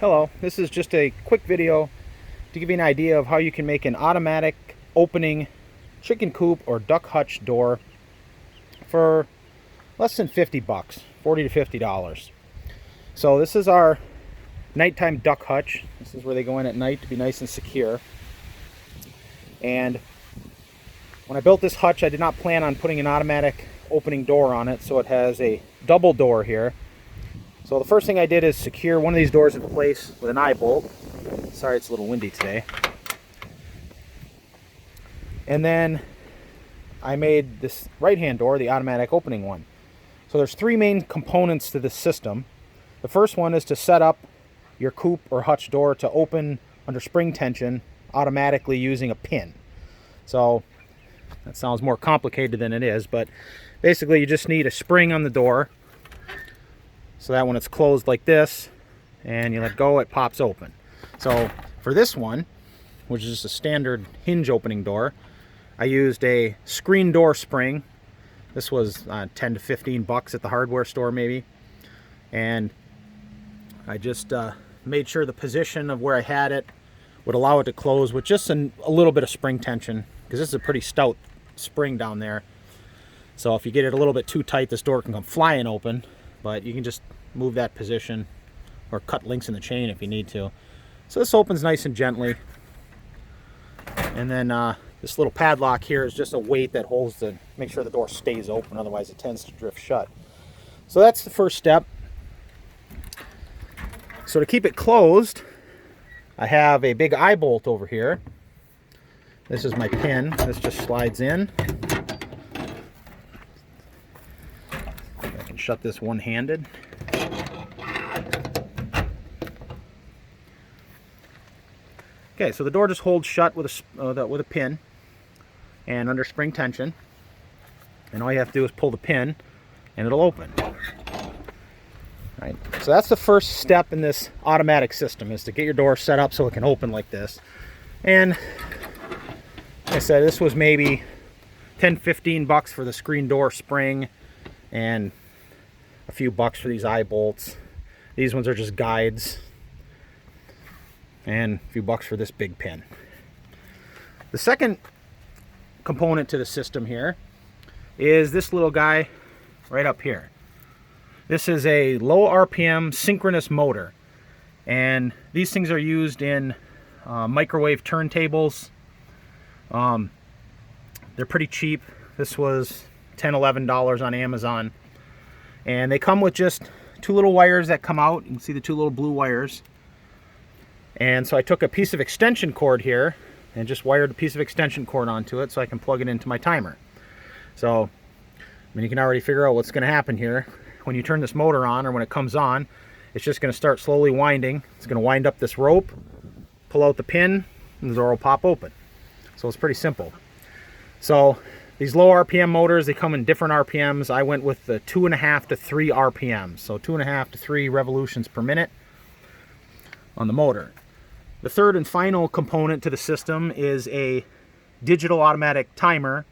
Hello, this is just a quick video to give you an idea of how you can make an automatic opening chicken coop or duck hutch door for less than 50 bucks, $40 to $50. So this is our nighttime duck hutch. This is where they go in at night to be nice and secure. And when I built this hutch, I did not plan on putting an automatic opening door on it, so it has a double door here. So the first thing I did is secure one of these doors in place with an eye bolt. Sorry, it's a little windy today. And then I made this right-hand door the automatic opening one. So there's three main components to this system. The first one is to set up your coop or hutch door to open under spring tension automatically using a pin. So that sounds more complicated than it is, but basically you just need a spring on the door so that when it's closed like this and you let go, it pops open. So for this one, which is just a standard hinge opening door, I used a screen door spring. This was 10 to 15 bucks at the hardware store maybe. And I just made sure the position of where I had it would allow it to close with just a little bit of spring tension, because this is a pretty stout spring down there. So if you get it a little bit too tight, this door can come flying open. But you can just move that position or cut links in the chain if you need to. So this opens nice and gently. And then this little padlock here is just a weight that holds to make sure the door stays open, otherwise it tends to drift shut. So that's the first step. So to keep it closed, I have a big eye bolt over here. This is my pin. This just slides in. Shut this one-handed. Okay, so the door just holds shut with a pin and under spring tension, and all you have to do is pull the pin and it'll open. All right, so that's the first step in this automatic system, is to get your door set up so it can open like this. And like I said, this was maybe 10-15 bucks for the screen door spring and a few bucks for these eye bolts. These ones are just guides, and a few bucks for this big pin. The second component to the system here is this little guy right up here. This is a low RPM synchronous motor, and these things are used in microwave turntables. They're pretty cheap. This was $10-11 on Amazon. And they come with just two little wires that come out. You can see the two little blue wires. And so I took a piece of extension cord here and just wired a piece of extension cord onto it so I can plug it into my timer. So, I mean, you can already figure out what's going to happen here. When you turn this motor on, or when it comes on, it's just going to start slowly winding. It's going to wind up this rope, pull out the pin, and the door will pop open. So it's pretty simple. So these low RPM motors, they come in different RPMs. I went with the 2.5 to 3 RPMs, so 2.5 to 3 revolutions per minute on the motor. The third and final component to the system is a digital automatic timer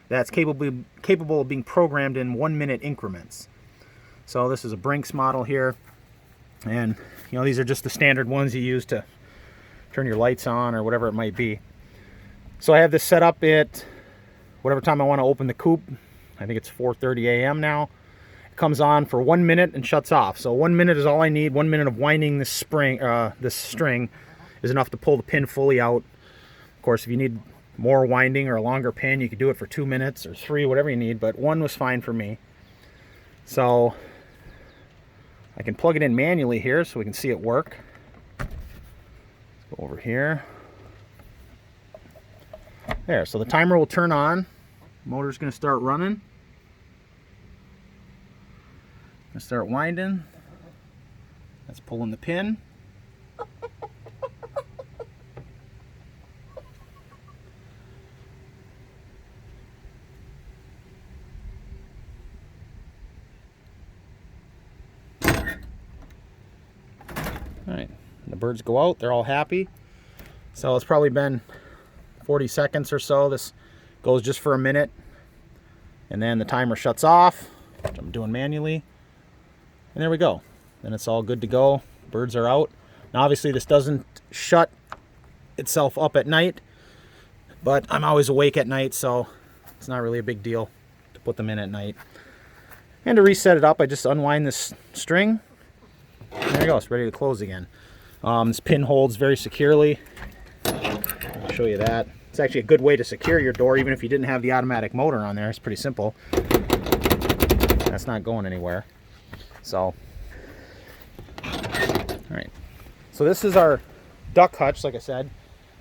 that's capable of being programmed in 1-minute increments. So this is a Brinks model here, and you know, these are just the standard ones you use to turn your lights on or whatever it might be. So I have this set up at whatever time I want to open the coop. I think it's 4:30 a.m. now. It comes on for 1 minute and shuts off. So 1 minute is all I need. 1 minute of winding this string is enough to pull the pin fully out. Of course, if you need more winding or a longer pin, you could do it for 2 minutes or 3, whatever you need, but 1 was fine for me. So I can plug it in manually here so we can see it work. Let's go over here. There, so the timer will turn on. Motor's going to start running. Going to start winding. That's pulling the pin. Alright, the birds go out, they're all happy. So it's probably been 40 seconds or so. This goes just for a minute, and then the timer shuts off, which I'm doing manually, and there we go. Then it's all good to go. Birds are out. Now obviously this doesn't shut itself up at night, but I'm always awake at night, so it's not really a big deal to put them in at night. And to reset it up, I just unwind this string. There you go, it's ready to close again. This pin holds very securely. I'll show you that. It's actually a good way to secure your door, even if you didn't have the automatic motor on there. It's pretty simple. That's not going anywhere. So, all right. So this is our duck hutch, like I said.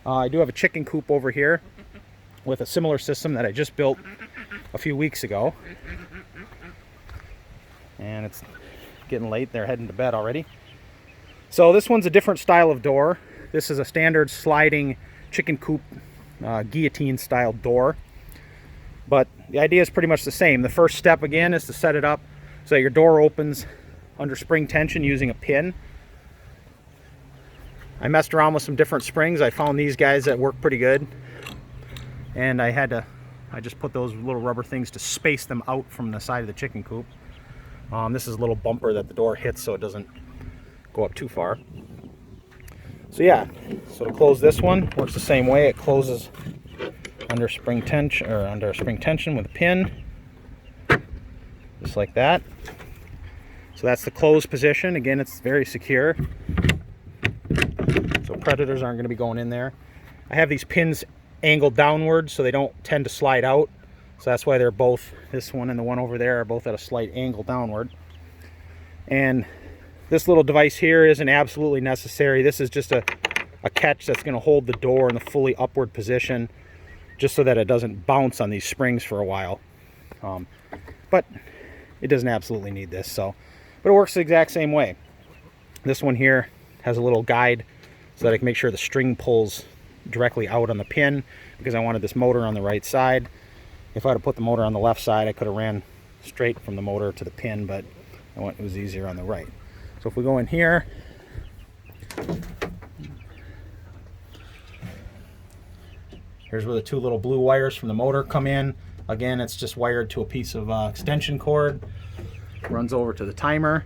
I do have a chicken coop over here with a similar system that I just built a few weeks ago. And it's getting late. They're heading to bed already. So this one's a different style of door. This is a standard sliding chicken coop guillotine style door. But the idea is pretty much the same. The first step again is to set it up so that your door opens under spring tension using a pin. I messed around with some different springs. I found these guys that work pretty good. And I just put those little rubber things to space them out from the side of the chicken coop. This is a little bumper that the door hits so it doesn't go up too far. So yeah, so to close this one, works the same way. It closes under spring tension with a pin, just like that. So that's the closed position. Again, it's very secure, so predators aren't going to be going in there. I have these pins angled downward so they don't tend to slide out. So that's why they're both, this one and the one over there, are both at a slight angle downward. And this little device here isn't absolutely necessary. This is just a catch that's going to hold the door in a fully upward position, just so that it doesn't bounce on these springs for a while. But it doesn't absolutely need this. But it works the exact same way. This one here has a little guide so that I can make sure the string pulls directly out on the pin, because I wanted this motor on the right side. If I had put the motor on the left side, I could have ran straight from the motor to the pin, but it was easier on the right. So if we go in here, here's where the two little blue wires from the motor come in. Again, it's just wired to a piece of extension cord. Runs over to the timer.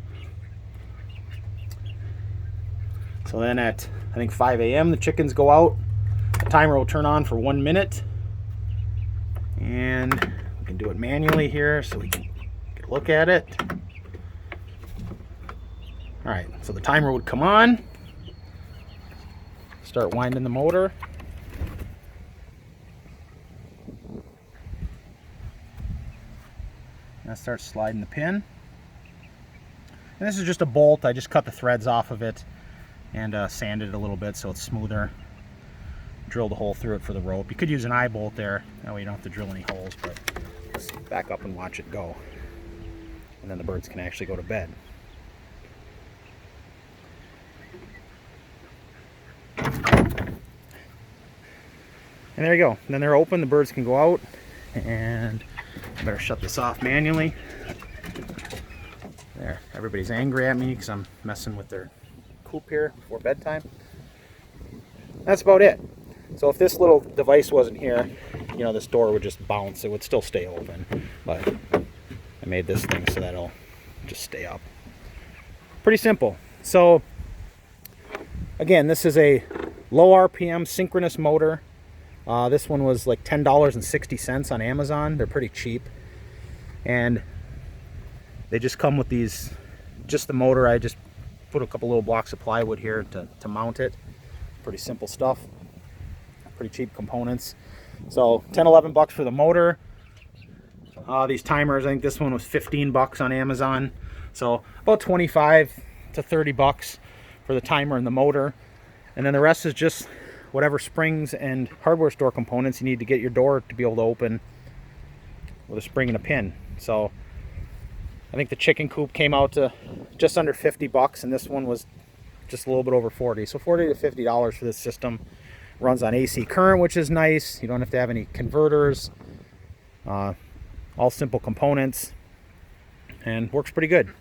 So then at, I think, 5 a.m. the chickens go out. The timer will turn on for 1 minute. And we can do it manually here so we can get a look at it. All right, so the timer would come on. Start winding the motor. And I start sliding the pin. And this is just a bolt. I just cut the threads off of it and sanded it a little bit so it's smoother. Drilled a hole through it for the rope. You could use an eye bolt there. That way you don't have to drill any holes, but let's back up and watch it go. And then the birds can actually go to bed. And there you go. And then they're open, the birds can go out. And I better shut this off manually. There, everybody's angry at me because I'm messing with their coop here before bedtime. That's about it. So if this little device wasn't here, you know, this door would just bounce. It would still stay open, but I made this thing so that it'll just stay up. Pretty simple. So again, this is a low RPM synchronous motor. This one was like $10.60 on Amazon. They're pretty cheap. And they just come with these, just the motor. I just put a couple little blocks of plywood here to mount it. Pretty simple stuff. Pretty cheap components. So 10-11 bucks for the motor. These timers, I think this one was 15 bucks on Amazon. So about 25 to 30 bucks for the timer and the motor. And then the rest is just whatever springs and hardware store components you need to get your door to be able to open with a spring and a pin. So I think the chicken coop came out to just under 50 bucks, and this one was just a little bit over 40. So $40 to $50 for this system. Runs on AC current, which is nice. You don't have to have any converters. All simple components, and works pretty good.